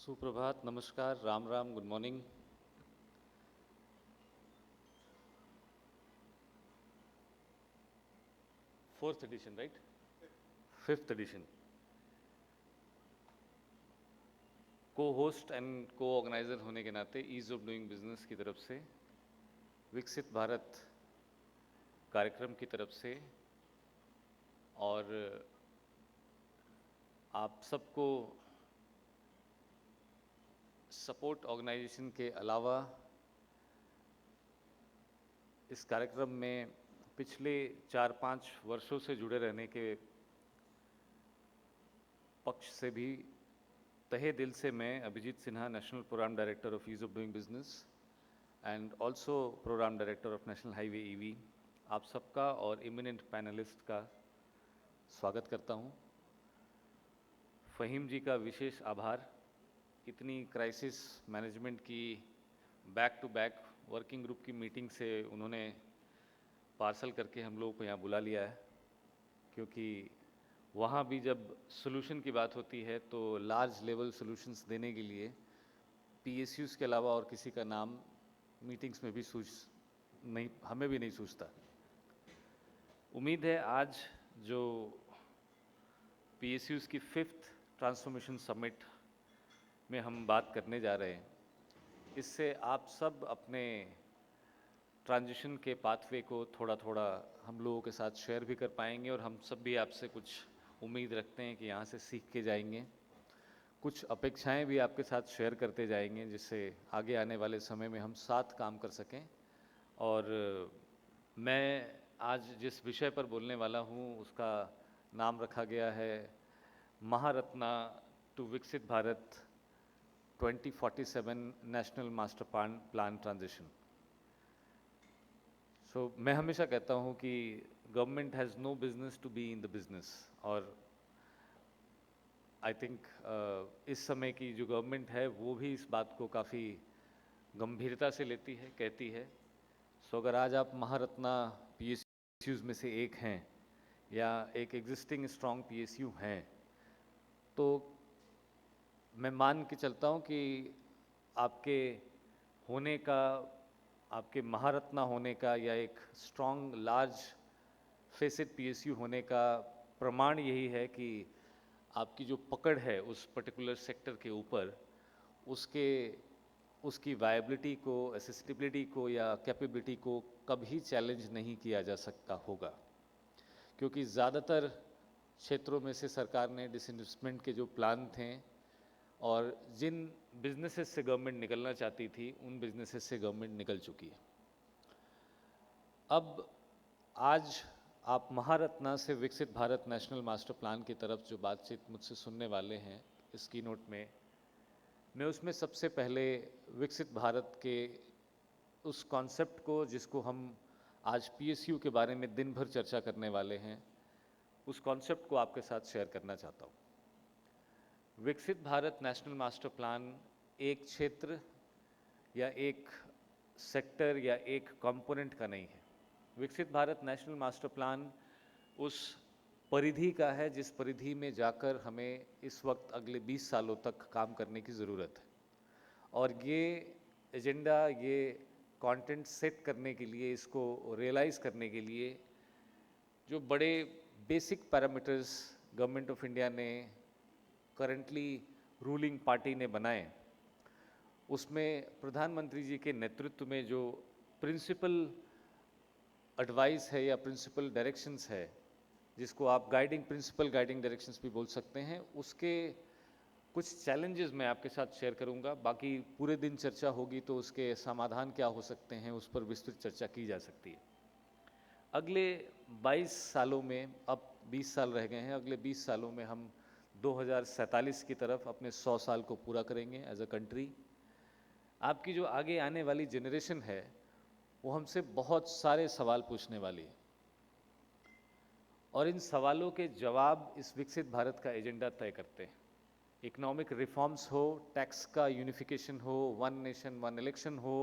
सुप्रभात, नमस्कार, Ram Ram, good morning. Fourth edition, right? Fifth edition. को होस्ट एंड को ऑर्गेनाइजर होने के नाते ईज ऑफ डूइंग बिजनेस की तरफ से, विकसित भारत कार्यक्रम की तरफ से, और आप सबको सपोर्ट ऑर्गेनाइजेशन के अलावा इस कार्यक्रम में पिछले 4-5 वर्षों से जुड़े रहने के पक्ष से भी तहे दिल से मैं Abhijit Sinha, national programme director of ease of doing business and also programme director of national highway EV, आप सबका और इमिनेंट पैनलिस्ट का स्वागत करता हूं। फ़हीम जी का विशेष आभार, इतनी क्राइसिस मैनेजमेंट की back to back working group की मीटिंग से उन्होंने पार्सल करके हम लोगों को यहाँ बुला लिया है, क्योंकि वहाँ भी जब सोल्यूशन की बात होती है तो लार्ज लेवल सोल्यूशंस देने के लिए पीएसयूज़ के अलावा और किसी का नाम मीटिंग्स में भी नहीं, हमें भी नहीं सूझता। उम्मीद है आज जो पीएसयूज़ की 5th ट्रांसफॉर्मेशन समिट में हम बात करने जा रहे हैं, इससे आप सब अपने ट्रांजिशन के पाथवे को थोड़ा थोड़ा हम लोगों के साथ शेयर भी कर पाएंगे, और हम सब भी आपसे कुछ उम्मीद रखते हैं कि यहाँ से सीख के जाएंगे, कुछ अपेक्षाएं भी आपके साथ शेयर करते जाएंगे, जिससे आगे आने वाले समय में हम साथ काम कर सकें। और मैं आज जिस विषय पर बोलने वाला हूँ उसका नाम रखा गया है महारत्ना टू विकसित Bharat 2047 national master plan transition. मैं हमेशा कहता हूँ कि government has no business to be in the business, और आई थिंक इस समय की जो गवर्नमेंट है वो भी इस बात को काफ़ी गंभीरता से लेती है, कहती है। अगर आज आप महारत्ना पीएसयूज़ में से एक हैं या एक एग्जिस्टिंग स्ट्रॉन्ग पीएसयू हैं, तो मैं मान के चलता हूँ कि आपके होने का, आपके महारत्ना होने का या एक स्ट्रॉन्ग लार्ज फेसेड पीएसयू होने का प्रमाण यही है कि आपकी जो पकड़ है उस पर्टिकुलर सेक्टर के ऊपर, उसकी वायबिलिटी को, एसेसिबिलिटी को या कैपेबिलिटी को कभी चैलेंज नहीं किया जा सकता होगा, क्योंकि ज़्यादातर क्षेत्रों में से सरकार ने डिसइन्वेस्टमेंट के जो प्लान थे और जिन बिजनेसेस से गवर्नमेंट निकलना चाहती थी, उन बिजनेसेस से गवर्नमेंट निकल चुकी है। अब आज आप महारत्ना से विकसित भारत नेशनल मास्टर प्लान की तरफ जो बातचीत मुझसे सुनने वाले हैं इस कीनोट में, मैं उसमें सबसे पहले विकसित भारत के उस कॉन्सेप्ट को, जिसको हम आज पीएसयू के बारे में दिन भर चर्चा करने वाले हैं, उस कॉन्सेप्ट को आपके साथ शेयर करना चाहता हूँ। विकसित भारत नेशनल मास्टर प्लान एक क्षेत्र या एक सेक्टर या एक कंपोनेंट का नहीं है। विकसित भारत नेशनल मास्टर प्लान उस परिधि का है जिस परिधि में जाकर हमें इस वक्त अगले 20 सालों तक काम करने की ज़रूरत है, और ये एजेंडा, ये कंटेंट सेट करने के लिए, इसको रियलाइज़ करने के लिए जो बड़े basic parameters government of India ने, करंटली रूलिंग पार्टी ने बनाए, उसमें प्रधानमंत्री जी के नेतृत्व में जो प्रिंसिपल एडवाइस है या प्रिंसिपल डायरेक्शंस है, जिसको आप प्रिंसिपल गाइडिंग डायरेक्शंस भी बोल सकते हैं, उसके कुछ चैलेंजेस मैं आपके साथ शेयर करूंगा। बाकी पूरे दिन चर्चा होगी तो उसके समाधान क्या हो सकते हैं उस पर विस्तृत चर्चा की जा सकती है। अगले 22 सालों में, अब 20 साल रह गए हैं, अगले 20 सालों में हम 2047 की तरफ अपने 100 साल को पूरा करेंगे एज अ कंट्री। आपकी जो आगे आने वाली जनरेशन है वो हमसे बहुत सारे सवाल पूछने वाली है, और इन सवालों के जवाब इस विकसित भारत का एजेंडा तय करते हैं। इकोनॉमिक रिफॉर्म्स हो, टैक्स का यूनिफिकेशन हो, वन नेशन वन इलेक्शन हो,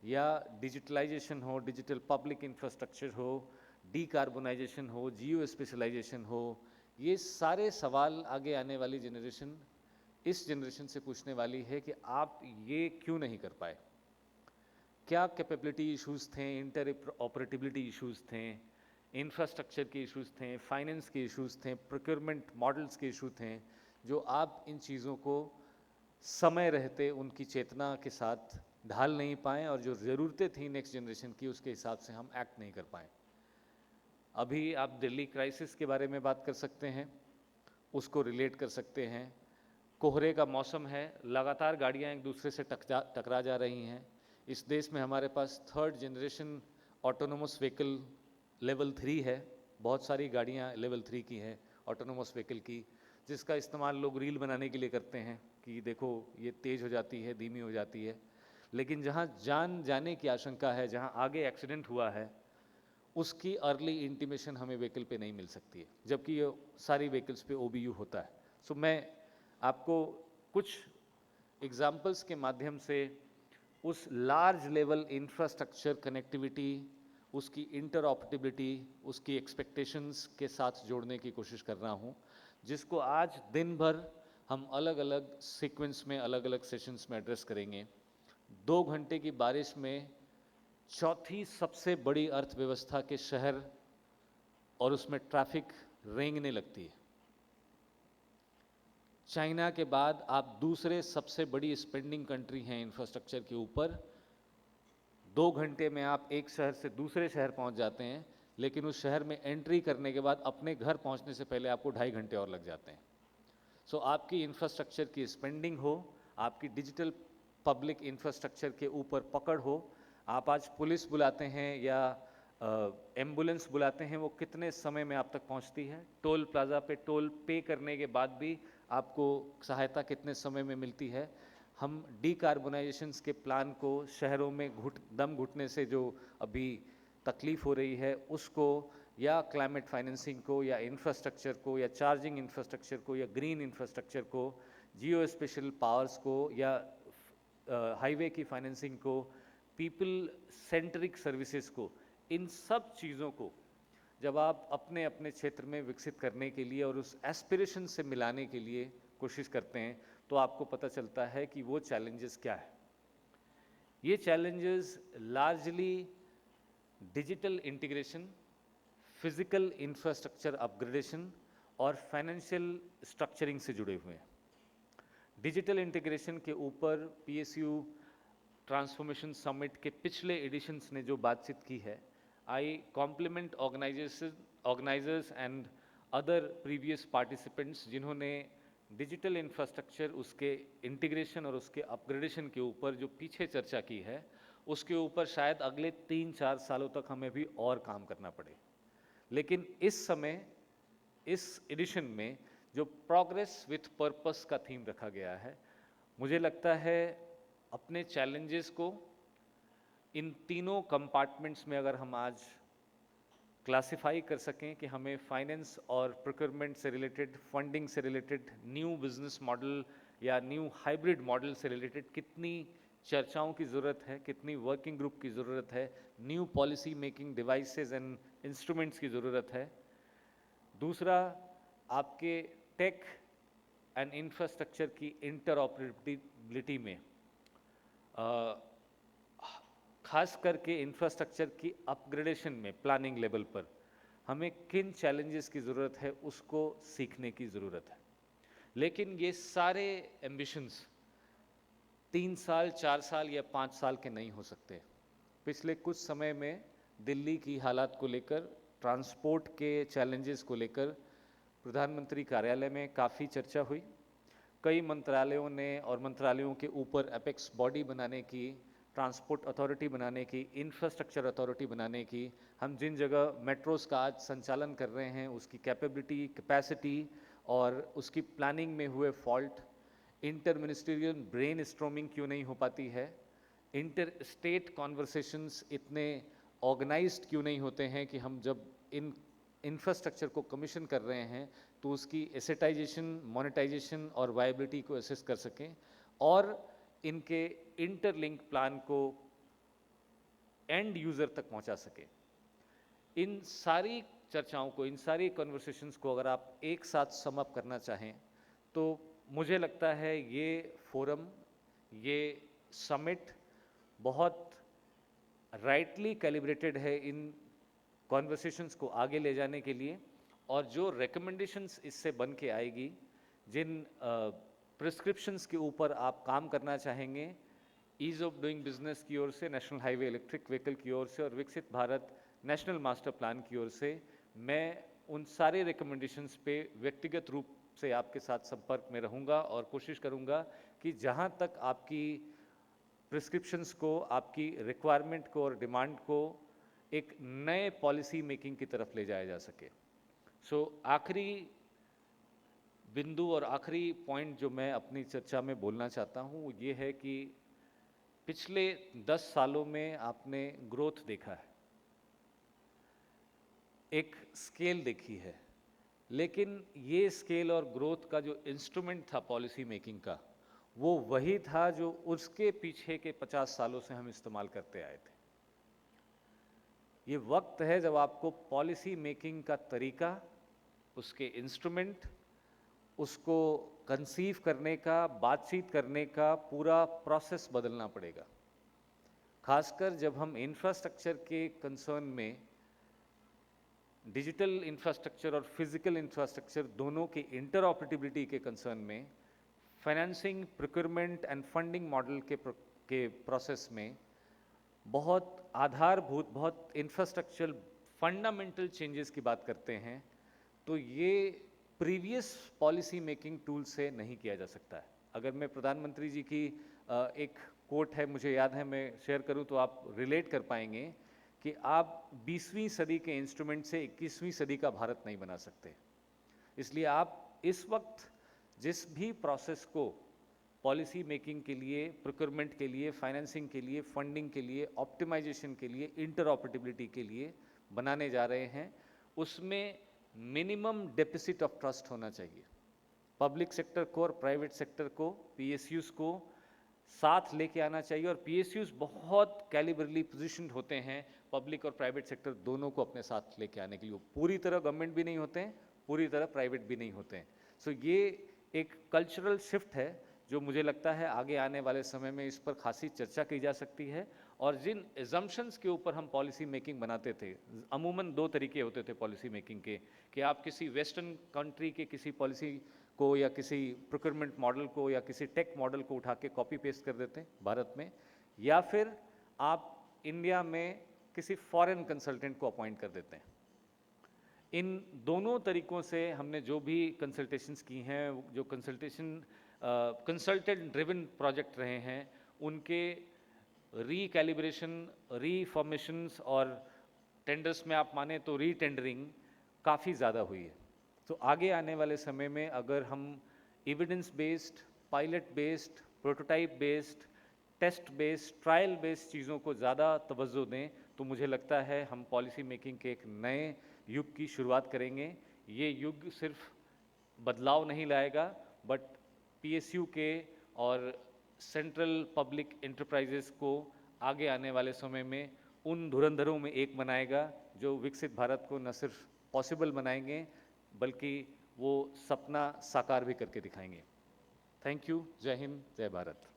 या डिजिटलाइजेशन हो, डिजिटल पब्लिक इंफ्रास्ट्रक्चर हो, डीकार्बोनाइजेशन हो, जियो स्पेशलाइजेशन हो, ये सारे सवाल आगे आने वाली जनरेशन इस जनरेशन से पूछने वाली है कि आप ये क्यों नहीं कर पाए। क्या कैपेबिलिटी इश्यूज थे, इंटर ऑपरेटिबिलिटी इश्यूज थे, इंफ्रास्ट्रक्चर के इश्यूज थे, फाइनेंस के इश्यूज थे, प्रोक्योरमेंट मॉडल्स के इशू थे, जो आप इन चीज़ों को समय रहते उनकी चेतना के साथ ढाल नहीं पाए और जो ज़रूरतें थी नेक्स्ट जनरेशन की उसके हिसाब से हम एक्ट नहीं कर पाए। अभी आप दिल्ली क्राइसिस के बारे में बात कर सकते हैं, उसको रिलेट कर सकते हैं। कोहरे का मौसम है, लगातार गाड़ियां एक दूसरे से टकरा जा रही हैं। इस देश में हमारे पास 3rd generation autonomous vehicle level 3 है। बहुत सारी गाड़ियां लेवल 3 की हैं ऑटोनोमस व्हीकल की, जिसका इस्तेमाल लोग रील बनाने के लिए करते हैं कि देखो ये तेज़ हो जाती है, धीमी हो जाती है। लेकिन जहां जान जाने की आशंका है, जहां आगे एक्सीडेंट हुआ है, उसकी अर्ली इंटीमेशन हमें व्हीकल पे नहीं मिल सकती है, जबकि ये सारी व्हीकल्स पे OBU होता है। सो मैं आपको कुछ एग्जाम्पल्स के माध्यम से उस लार्ज लेवल इंफ्रास्ट्रक्चर कनेक्टिविटी, उसकी इंटरऑपरेबिलिटी, उसकी एक्सपेक्टेशंस के साथ जोड़ने की कोशिश कर रहा हूँ, जिसको आज दिन भर हम अलग अलग सीक्वेंस में, अलग अलग सेशंस में एड्रेस करेंगे। 2 घंटे की बारिश में चौथी सबसे बड़ी अर्थव्यवस्था के शहर और उसमें ट्रैफिक रेंगने लगती है। चाइना के बाद आप दूसरे सबसे बड़ी स्पेंडिंग कंट्री हैं इंफ्रास्ट्रक्चर के ऊपर। 2 घंटे में आप एक शहर से दूसरे शहर पहुंच जाते हैं, लेकिन उस शहर में एंट्री करने के बाद अपने घर पहुंचने से पहले आपको 2.5 घंटे और लग जाते हैं। सो आपकी इंफ्रास्ट्रक्चर की स्पेंडिंग हो, आपकी डिजिटल पब्लिक इंफ्रास्ट्रक्चर के ऊपर पकड़ हो, आप आज पुलिस बुलाते हैं या एम्बुलेंस बुलाते हैं, वो कितने समय में आप तक पहुंचती है। टोल प्लाजा पे टोल पे करने के बाद भी आपको सहायता कितने समय में मिलती है। हम डीकार्बोनाइजेशन के प्लान को शहरों में दम घुटने से जो अभी तकलीफ हो रही है उसको, या क्लाइमेट फाइनेंसिंग को, या इंफ्रास्ट्रक्चर को, या चार्जिंग इंफ्रास्ट्रक्चर को, या ग्रीन इंफ्रास्ट्रक्चर को, जियो स्पेशल पावर्स को, या हाईवे की फाइनेंसिंग को, पीपल सेंट्रिक सर्विसेज को, इन सब चीज़ों को जब आप अपने अपने क्षेत्र में विकसित करने के लिए और उस एस्पिरेशन से मिलाने के लिए कोशिश करते हैं, तो आपको पता चलता है कि वो चैलेंजेस क्या है। ये challenges largely digital integration, physical infrastructure upgradation और फाइनेंशियल स्ट्रक्चरिंग से जुड़े हुए हैं। डिजिटल इंटीग्रेशन के ऊपर PSU ट्रांसफॉर्मेशन समिट के पिछले एडिशंस ने जो बातचीत की है, I compliment organisers and other previous participants जिन्होंने डिजिटल इंफ्रास्ट्रक्चर, उसके इंटीग्रेशन और उसके अपग्रेडेशन के ऊपर जो पीछे चर्चा की है, उसके ऊपर शायद अगले 3-4 सालों तक हमें भी और काम करना पड़े। लेकिन इस समय इस एडिशन में जो प्रोग्रेस विथ पर्पस का थीम रखा गया है, मुझे लगता है अपने चैलेंजेस को इन तीनों कंपार्टमेंट्स में अगर हम आज क्लासिफाई कर सकें कि हमें फाइनेंस और प्रोक्योरमेंट से रिलेटेड, फंडिंग से रिलेटेड, न्यू बिजनेस मॉडल या न्यू हाइब्रिड मॉडल से रिलेटेड कितनी चर्चाओं की ज़रूरत है, कितनी वर्किंग ग्रुप की ज़रूरत है, new policy making devices and instruments की ज़रूरत है। दूसरा, आपके टेक एंड इंफ्रास्ट्रक्चर की इंटरऑपरेबिलिटी में खास करके इंफ्रास्ट्रक्चर की अपग्रेडेशन में प्लानिंग लेवल पर हमें किन चैलेंजेस की ज़रूरत है उसको सीखने की ज़रूरत है। लेकिन ये सारे एम्बिशंस 3 साल, 4 साल या 5 साल के नहीं हो सकते। पिछले कुछ समय में दिल्ली की हालात को लेकर, ट्रांसपोर्ट के चैलेंजेस को लेकर प्रधानमंत्री कार्यालय में काफ़ी चर्चा हुई। कई मंत्रालयों ने और मंत्रालयों के ऊपर एपेक्स बॉडी बनाने की, ट्रांसपोर्ट अथॉरिटी बनाने की, इंफ्रास्ट्रक्चर अथॉरिटी बनाने की, हम जिन जगह मेट्रोस का आज संचालन कर रहे हैं उसकी कैपेबिलिटी, कैपेसिटी और उसकी प्लानिंग में हुए fault, inter ministerial brain storming क्यों नहीं हो पाती है, इंटर स्टेट कॉन्वर्सेशंस इतने ऑर्गेनाइज्ड क्यों नहीं होते हैं कि हम जब इन इंफ्रास्ट्रक्चर को कमीशन कर रहे हैं तो उसकी एसेटाइजेशन, मोनेटाइजेशन और वायबिलिटी को असेस कर सकें और इनके इंटरलिंक प्लान को एंड यूज़र तक पहुंचा सकें। इन सारी चर्चाओं को, इन सारी कन्वर्सेशंस को अगर आप एक साथ सम अप करना चाहें तो मुझे लगता है ये फोरम, ये समिट बहुत राइटली कैलिब्रेटेड है इन कॉन्वर्सेशंस को आगे ले जाने के लिए, और जो रिकमेंडेशंस इससे बन के आएगी, जिन प्रिस्क्रिप्शंस के ऊपर आप काम करना चाहेंगे, ईज़ ऑफ डूइंग बिजनेस की ओर से, नेशनल हाईवे इलेक्ट्रिक व्हीकल की ओर से और विकसित भारत नेशनल मास्टर प्लान की ओर से, मैं उन सारे रिकमेंडेशंस पे व्यक्तिगत रूप से आपके साथ संपर्क में रहूँगा और कोशिश करूँगा कि जहाँ तक आपकी प्रिस्क्रिप्शंस को, आपकी रिक्वायरमेंट को और डिमांड को एक नए पॉलिसी मेकिंग की तरफ ले जाया जा सके। आखिरी बिंदु और आखिरी पॉइंट जो मैं अपनी चर्चा में बोलना चाहता हूँ वो ये है कि पिछले 10 सालों में आपने ग्रोथ देखा है, एक स्केल देखी है, लेकिन ये स्केल और ग्रोथ का जो इंस्ट्रूमेंट था पॉलिसी मेकिंग का, वो वही था जो उसके पीछे के 50 सालों से हम इस्तेमाल करते आए थे। ये वक्त है जब आपको पॉलिसी मेकिंग का तरीका, उसके इंस्ट्रूमेंट, उसको कंसीव करने का, बातचीत करने का पूरा प्रोसेस बदलना पड़ेगा। खासकर जब हम इंफ्रास्ट्रक्चर के कंसर्न में, डिजिटल इंफ्रास्ट्रक्चर और फिजिकल इंफ्रास्ट्रक्चर दोनों के इंटरऑपरेटिबिलिटी के कंसर्न में, financing, procurement and funding model के प्रोसेस में बहुत आधारभूत, बहुत इंफ्रास्ट्रक्चरल फंडामेंटल चेंजेस की बात करते हैं, तो ये प्रीवियस पॉलिसी मेकिंग टूल से नहीं किया जा सकता है। अगर मैं प्रधानमंत्री जी की एक कोट है, मुझे याद है, मैं शेयर करूं तो आप रिलेट कर पाएंगे कि आप 20वीं सदी के इंस्ट्रूमेंट से 21वीं सदी का भारत नहीं बना सकते। इसलिए आप इस वक्त जिस भी प्रोसेस को पॉलिसी मेकिंग के लिए, प्रोक्योरमेंट के लिए, फाइनेंसिंग के लिए, फंडिंग के लिए, ऑप्टिमाइजेशन के लिए, इंटरऑपरेटिबिलिटी के लिए बनाने जा रहे हैं, उसमें मिनिमम डेफिसिट ऑफ ट्रस्ट होना चाहिए। पब्लिक सेक्टर को और प्राइवेट सेक्टर को, पीएसयूज को साथ लेके आना चाहिए, और पीएसयूज बहुत कैलिबरली पोजीशनड होते हैं पब्लिक और प्राइवेट सेक्टर दोनों को अपने साथ लेके आने के लिए। पूरी तरह गवर्नमेंट भी नहीं होते हैं, पूरी तरह प्राइवेट भी नहीं होते हैं। ये एक कल्चरल शिफ्ट है जो मुझे लगता है आगे आने वाले समय में इस पर खासी चर्चा की जा सकती है। और जिन एजम्पशंस के ऊपर हम पॉलिसी मेकिंग बनाते थे, अमूमन 2 तरीके होते थे पॉलिसी मेकिंग के, कि आप किसी वेस्टर्न कंट्री के किसी पॉलिसी को या किसी प्रोक्योरमेंट मॉडल को या किसी टेक मॉडल को उठा के कॉपी पेस्ट कर देते हैं भारत में, या फिर आप इंडिया में किसी फॉरेन कंसल्टेंट को अपॉइंट कर देते हैं। इन दोनों तरीकों से हमने जो भी कंसल्टेशंस की हैं, जो कंसल्टेंट ड्रिवन प्रोजेक्ट रहे हैं, उनके रीकैलिब्रेशन, रीफॉर्मेशंस और टेंडर्स में आप माने तो रीटेंडरिंग काफ़ी ज़्यादा हुई है। तो आगे आने वाले समय में अगर हम evidence based, pilot based, prototype based, test based, trial based चीज़ों को ज़्यादा तवज्जो दें, तो मुझे लगता है हम पॉलिसी मेकिंग के एक नए युग की शुरुआत करेंगे। ये युग सिर्फ बदलाव नहीं लाएगा, बट पीएसयू के और सेंट्रल पब्लिक एंटरप्राइजेस को आगे आने वाले समय में उन धुरंधरों में एक बनाएगा जो विकसित भारत को न सिर्फ पॉसिबल बनाएंगे बल्कि वो सपना साकार भी करके दिखाएंगे। Thank you. जय हिंद, जय भारत।